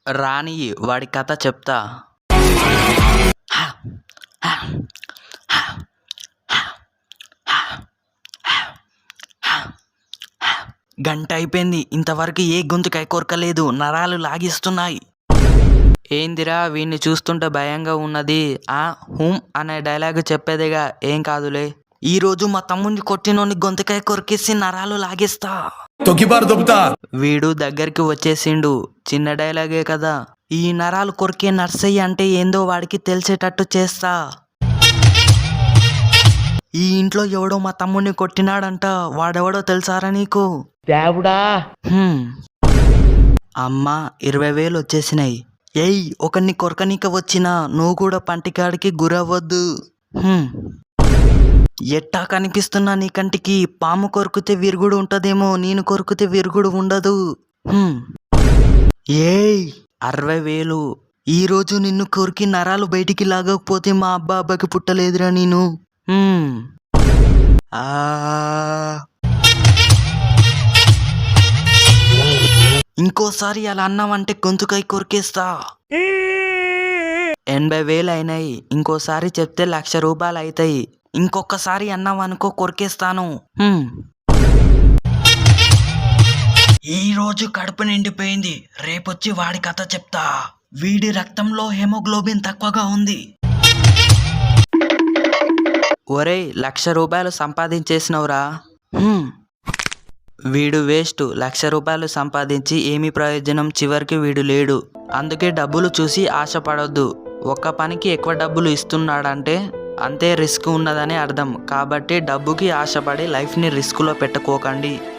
రాని వాడి కథ చెప్తా. గంట అయిపోయింది, ఇంతవరకు ఏ గొంతుకాయ కొరకలేదు, నరాలు లాగిస్తున్నాయి. ఏందిరా వీడిని చూస్తుంటే భయంగా ఉన్నది. హూమ్ అనే డైలాగ్ చెప్పేదేగా, ఏం కాదులే. ఈరోజు మా తమ్ముడిని కొట్టినోని గొంతుకాయ కొరికేసి నరాలు లాగిస్తా. వీడు దగ్గరికి వచ్చేసిండు. చిన్న డైలాగే కదా, ఈ నరాలు కొరికే నర్సయ్య అంటే ఏందో వాడికి తెలిసేటట్టు చేస్తా. ఈ ఇంట్లో ఎవడో మా తమ్ముడిని కొట్టినాడంట, వాడెవడో తెలుసారా నీకు? దేవుడా. అమ్మా 20,000 వచ్చేసినాయి. ఏయ్, ఒకరిని కొరకనీక వచ్చినా నువ్వు కూడా పంటికాడికి గురవ్వద్దు. ఎట్టా కనిపిస్తున్నా నీ కంటికి? పాము కొరుకుతే విరుగుడు ఉంటదేమో, నేను కొరుకుతే విరుగుడు ఉండదు. ఏయ్ 60,000. ఈరోజు నిన్ను కొరికి నరాలు బయటికి లాగకపోతే మా అబ్బాకి పుట్టలేదురా నేను. ఇంకోసారి అలా అన్నావంటే గొంతుకై కొరికేస్తా. 80,000 అయినాయి. ఇంకోసారి చెప్తే 1,00,000 రూపాయలు అవుతాయి. ఇంకొకసారి అన్నావనుకో కొరికేస్తాను. ఈ రోజు కడుపు నిండిపోయింది, రేపొచ్చి వాడి కథ చెప్తా. వీడి రక్తంలో హెమోగ్లోబిన్ తక్కువగా ఉంది. ఒరేయ్, 1,00,000 రూపాయలు సంపాదించేసినవురా. వీడు వేస్ట్. 1,00,000 రూపాయలు సంపాదించి ఏమి ప్రయోజనం? చివరికి వీడు లేడు. అందుకే డబ్బులు చూసి ఆశపడొద్దు. ఒక్క పనికి ఎక్కువ డబ్బులు ఇస్తున్నాడంటే అంతే రిస్క్ ఉన్నదని అర్థం. కాబట్టి డబ్బుకి ఆశపడి లైఫ్ని రిస్క్లో పెట్టుకోకండి.